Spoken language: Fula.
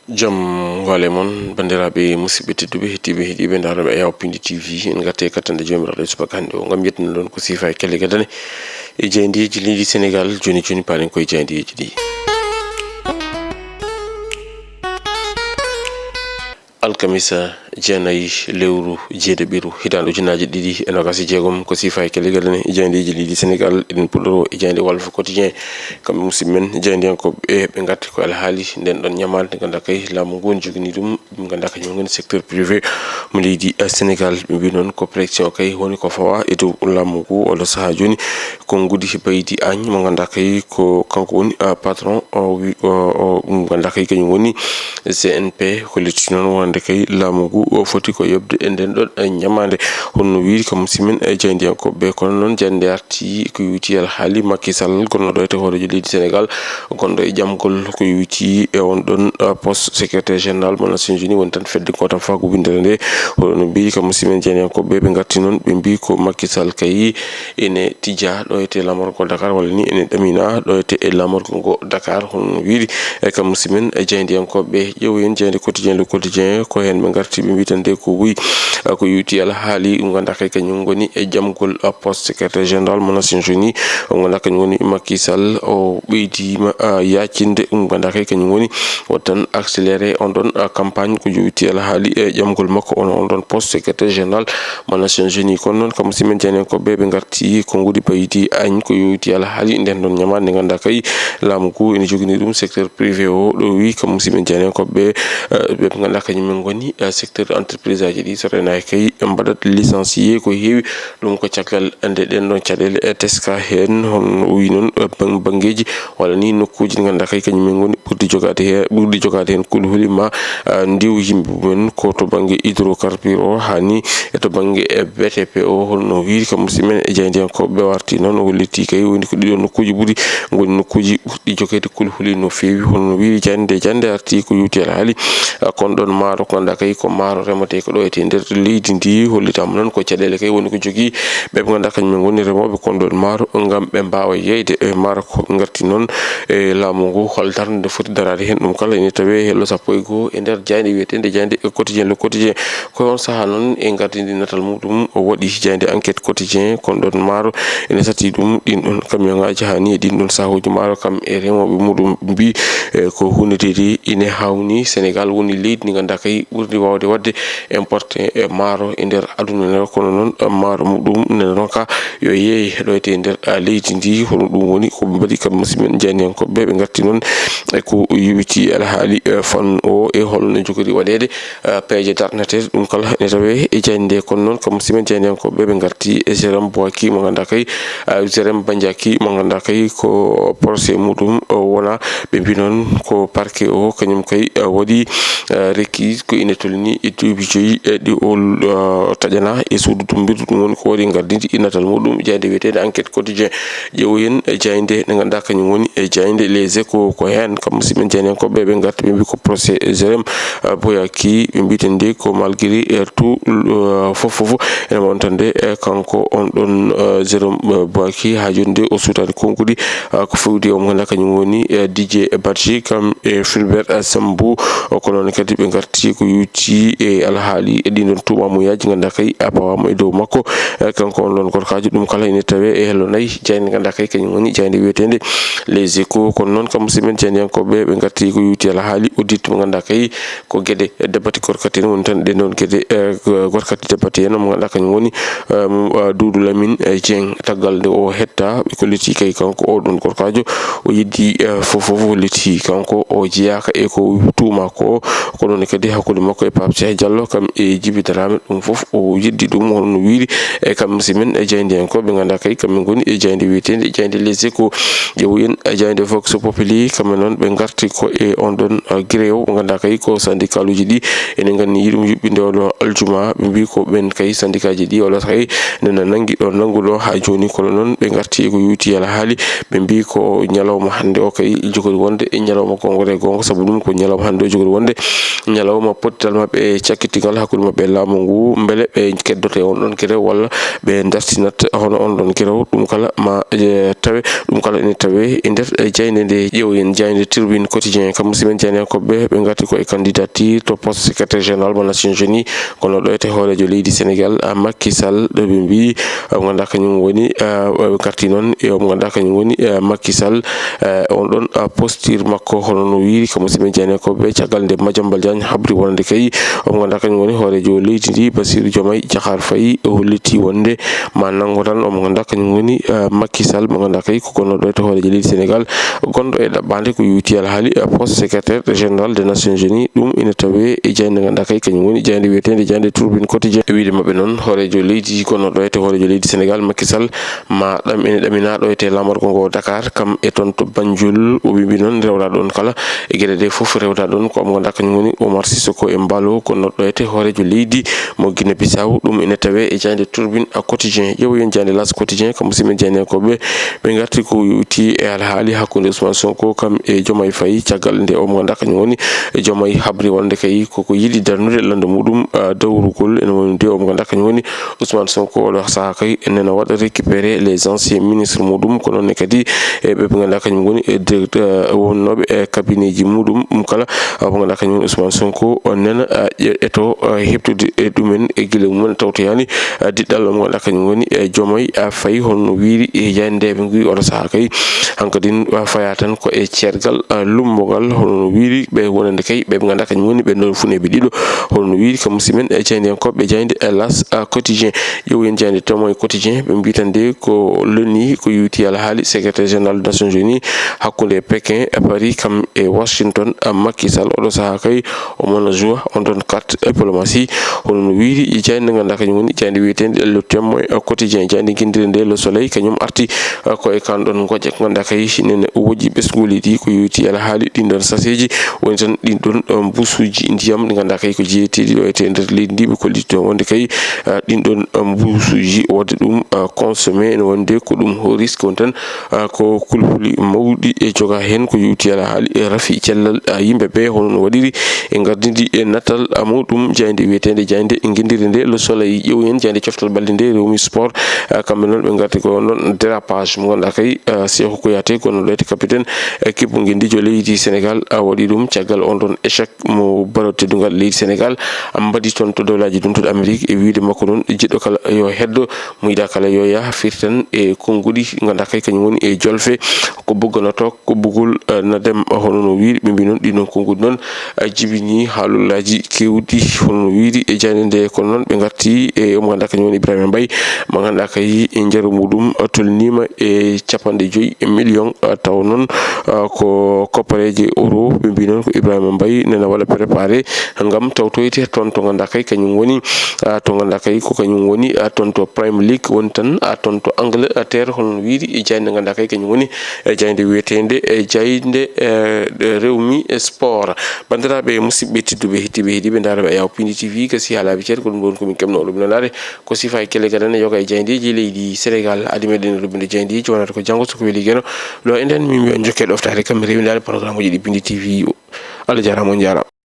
jam wale mon bandiraɓe musidɓe tedduɓe hettiɓe heeɗiɓe daraɓe Ayaw Pindi TV en gatte kattande jomiraɗo subaka hande o gam yettino ɗon ko sifa e kelle gadane e jeydiji leydi Sénégal joni palen koye jeydiji ɗi. Alkamisa jeenayi lewru jeeɗiɗiru hitande ujunnaje ɗiɗi e nogas e jeegom ko sifa e kelle gadane e jeydiji leydi Sénégal eɗen puɗɗoro e jeyde Walf Quotidien kamɓe musidɓe men jeydiyankoɓe ɓe gatti ko alhaali nden ɗon ñamade nde ganduɗa kay laamu ngu ne jogani ɗum ɓe ganduɗa kañum woni secteur privé mo leydi Sénégal ɓe mbi noon ko pression kay woni ko fawa e dow laamu ngu oɗo saaha joni ko Goudi Baydy Agne mo ganduɗa kay ko kanko woni patron o ganduɗa kay kañum woni CNP ko letti noon wonde kay laamu ngu o foti ko yobde e nden ɗon ñamade honno wiiri kam simin e jeydiyankoɓe kono noon jande arti ko yuti alhaali Macky Sall gonɗo ɗo e horejo leydi Sénégal gonɗo e jamgol ko yuti e on ɗon poste secrétaire général mo Nations Unies woni tan fedde ko tan faako windere nde hono mbi kam simin jeydiyankoɓe ɓe gatti noon ɓe mbi ko Macky Sall kay ene tija ɗo ete lamorgo Dakar walla ni ene ɗamina ɗo ete e lamorgo ngo Dakar honno wiiri e kam simin e jeydiyankoɓe ƴeewoyen jeyde quotidien le quotidien ko hen ɓe garti ɓe mbitande ko wuyi ko yuti alhaali ɗum ganduɗa kay kañum woni e jamgol poste secrétaire général mo Nations Unies o ganduɗa kañum woni Macky Sall o ɓeydima yaccinde ɗum ganduɗa kay kañum woni o tan accéléré on ɗon campagne ko yuti alhaali e jamgol makko on ɗon poste secrétaire général mo Nations Unies kono noon kam simen jeydiyankoɓe ɓe garti ko Goudi Baydy Agne ko yuti alhaali nden ɗon ñamade nde ganduɗa kay laamu ngu ene jogani ɗum secteur privé o ɗo wi kam simen jeydiyankoɓe ɓe ganduɗa kañumen goni secteur entreprise aji ɗi so renaki kay mbaɗat licencié ko heewi ɗum ko caggal nde ɗen ɗon caɗele teska hen hono wi noon banggueji walla ni nokkuji ɗi ganduɗa kay kañumen goni ɓurdi jogade hen kulhuli ma ndiw yimɓe mumen ko to banggue hydrocarbure o hani e to banggue BTP o holno wiiri kam simen e jeydiyankoɓe warti noon hollitti kay woni ko ɗiɗo nokkuji ɓuuri goni nokkuji ɓurɗi jogede kulhuli no fewi holno wiiri jande arti ko yuti alhaali kon ɗon maaro ko ganduɗa kay ko maaro remete ko ɗo ete nder leydi ndi hollitama noon ko caɗele kay woni ko jogui ɓe ganduɗa kañumen goni remoɓe kon ɗon maaro gam ɓe mbawa yeyde e maaro ko garti noon e laamu ngu hol darde nde foti darade hen ɗum kala ene tawe hello sappo e goho e nder jayde wiyetede jayde quotidien le quotidien koye on saaha noon e gardidi natal muɗum o waɗi jayde enquête quotidien kon ɗon maaro ene sati ɗum ɗin ɗon camion ngaji hani e ɗin ɗon sahuji maaro kam e remoɓe muɗum mbi ko hundedeɗi ine hawni Sénégal woni leydi ndi ganduɗa kay ɓurdi wawde wadde importé e maaro e nder aduna nder kono noon maaro muɗum nene noon ka yo yeey ɗo ete nder leydi ndi hono ɗum woni ko mbaɗi kam musidɓe jeydiyankoɓe ɓe garti noon e ko yiwiti alhaali fan o e holno jogori waɗede peeje darnete ɗum kala ne tawe e jayde kono noon kam musidɓe jeydiyankoɓe ɓe garti e Jérôme Boaky mo ganduɗa kay Jérôme Bandiaky mo ganduɗa kay ko procès muɗum wona ɓe mbi noon ko parquet o kañum kay waɗi requis ko ine tolni e duuɓi 5 ɗi o taƴana e suudu dumbirdu ɗum woni ko waɗi gardidi natal muɗum jayde wiyetede enquête quotidien ƴeewoyen jayde nde ganduɗa kañum woni e jayde les échos ko hen kam musidɓe jeydiyankoɓe ɓe garti ɓe mbi ko procès Jérôme Boaky ɓe mbitende ko malgré tout fofoof ene wontande kanko on ɗon Jérôme Boaky ha joni nde o suutani konkuɗi ko fewdi o mo ganduɗa kañum woni Didier Badji kam e Fulbert Sambou ko noon kadi ɓe garti ko yuti e alhaali e ɗin ɗon tumamuyaji ganduɗa kay pawama e dow makko kanko on ɗon gorkajo ɗum kala ene tawe e hello nayyi jayde ganduɗa kay kañum woni jayde wiyetede les échos kono noon kam musidɓe jeydiyankoɓe ɓe garti ko yuti alhaali audit mo ganduɗa kay ko gueɗe debati gorkati en woni tan ɗen ɗon gueɗe gorkati debati en mo ganduɗa kañum woni Doudou Lamine Dieng taggal nde o hetta ɓe kolliti kay kanko oɗon gorkajo o yiddi fofoof holliti kanko o jeyaka e ko tuma ko noon kadi hakkude makko e Pape Cheikh Diallo kam e Djiby Dramé ɗum foof o yiddi ɗum holno wiiri e kam simen e jeydiyankoɓe ɓe ganduɗa kay kamɓe goni e jayde wiyetede jayde les échos ƴeewoyen jayde Vox Populi kamɓe noon ɓe garti ko e on ɗon grève mo ganduɗa kay ko syndicat uji ɗi ene ganni ɗum yuɓɓinde oɗo aljuma ɓe mbi ko ɓen kay syndicat ji ɗi oɗo kay nena nanggui ɗo nangguɗo ha joni kono noon ɓe garti ko yuti alhaali ɓe mbi ko ñalawma hande o kay jogori wonde wonde e ñalawma kongore gonga sabu ɗum ko ñalawma hande o jogori wonde ñalawma pottal mabɓe e cakkitigal hakkude mabɓe laamu ngu beele ɓe keddote on ɗon kerew walla ɓe dartinat hono on ɗon kerew ɗum kala ma tawe ɗum kala ene tawe e nder jayde nde ƴeewoyen jayde Tribune Quotidien kam musimen jeynakoɓe ɓe garti koye candidature to poste secrétaire général mo Nations Unies kono ɗo ete hoorejo leydi Sénégal Macky Sall ɗo ɓe mbi mo ganduɗa kañum woni garti noon e mo ganduɗa kañum woni Macky Sall on ɗon posture makko hono no wiiri kam musimen jeynakoɓe caggal nde Madiambal Diagne habri wonde kay mo ganduɗa kañum woni hoorejo leydi ndi Bassirou Diomaye Diakhar Faye o holliti wonde ma nango tan mo ganduɗa kañum woni Macky Sall mo ganduɗa kay ko gonnoɗo ete hoorejo leydi Sénégal gonɗo e ɗaɓɓade ko yuti alhaali poste secrétaire général des Nations Unies ɗum ina tawe e jayde ganduɗa kay kañum woni jayde wiyetede jayde Tribune Quotidien e wiide mabɓe noon hoorejo leydi gonnoɗo ete hoorejo leydi Sénégal Macky Sall ma ɗam ene ɗamina ɗo ete lamorgo ngo Dakar kam e toon to Banjul o wibi noon rewɗa ɗon kala e gueɗe ɗe foof rewɗa ɗon ko mo ganduɗa kañum woni Oumar Sissoko e Mballo gonnoɗo ete hoorejo leydi mo Guinée Bissau ɗum ina tawe e jayde Tribune Quotidien ƴeewoyen jayde L'As Quotidien kam musimen jeynakoɓe ɓe garti ko yuti e alhaali hakkude Ousmane Sonko kam e Diomaye Faye caggal nde o mo ganduɗa kañum woni Diomaye habri wonde kay koko yiɗi darnude lande muɗum dawrugol ene woni nde o mo ganduɗa kañum woni Ousmane Sonko oɗo saaha kay nena waɗa récupérer les anciens ministres muɗum ko noonne kadi ɓe ganduɗa kañum woni wonnoɓe e cabinet ji muɗum ɗum kala mo ganduɗa kañum woni Ousmane Sonko nena eto heptude ɗumen e guila mumen tawtoyani diɗɗal mo ganduɗa kañum woni Diomaye Faye holno wiiri e yande ɓe gui oɗo saaha kay hankkadin faya tan ko e cergal lummogal holno wiiri ɓe wonande kay ɓe ganduɗa kañum woni ɓe non funeɓe ɗiɗo holno wiiri kam musimen e jeydiyankoɓe jayde L'As Quotidien ƴeewoyen jayde Témoin Quotidien ɓe mbitande ko loni ko yuti alhaali secrétaire général des Nations Unies hakkude Pékin e Paris kam e Washington Macky Sall oɗo saaha kay omona joua on ɗon carte diplomatie holno wiiri e jayde ganduɗa kañum woni jayde wiyetede Le Témoin Quotidien jayde guindire nde Le Soleil kañum arti ko e kanɗon goƴe ko ganduɗa kay nene woji ɓesguli ɗi ko yuti alhaali ɗinɗon saseji woni tan ɗinɗon busuji ndiyam ɗi ganduɗa kay ko jeeteɗi ɗo ete nder leydi ndi ɓe kolliti toon wonde kay ɗinɗon busuji wadde ɗum consommé ene wonde ko ɗum risque woni tan ko kulhuli mawɗi e joga hen ko yuti alhaali e rafi cellal yimɓeɓe hono no waɗiri e gardidi e natal muɗum jayde wiyetede jayde guindire nde Le Soleil ƴeewoyen jayde coftal balde nde Rewmi Sport kamɓe noon ɓe garti ko noon dérapage mo ganduɗa kay Cheikhou Kouyaté gonnoɗo ete capitaine équipe guindijo leydi Sénégal waɗi ɗum caggal on ɗon échec mo baro teddugal leydi Sénégal mbaɗi toon to dowlaji ɗum to Amérique e wiide makko noon jiɗɗo kala yo heddo mo yiɗa kala yo yaha firtan e konngudi ganduɗa kay kañum woni e jolfe ko bogganoto ko bugol nadem hono no wiiri ɓe mbi noon ɗiɗon konngudi noon jibini haalullaji kewɗi hono no wiiri e jayde nde kono noon ɓe garti e mo ganduɗa kañum woni Ibrahima Mbaye mo ganduɗa kay e jeero muɗum tolnima e 5 millions taw noon ko koppareje euro ɓe mbi noon ko Ibrahima Mbaye nena waɗa préparé gam tawtoyte toon to ganduɗa kay kañum woni to ganduɗa kay ko kañum woni toon to Premier League woni tan toon to Angleterre holno wiiri e jayde ganduɗa kay kañum woni jayde wiyetede jayde Rewmi Sport bandiraɓe musidɓe tedduɓe hettiɓe heeɗiɓe daraɓe Yaw Pindi TV kasi haalaɓe ceerno ko ɗum ɗon komin kemnoɗo ɗum ko sifa e kelle gaɗane yoga e jaydeji leydi Sénégal adi meɗen rubinde jaydeji wonata ko janggo soko weeli gueno ɗo enden min mbi on jokke ɗoftade kam rewidade programme uji ɗi Pindi TV Allah jarama on jarama.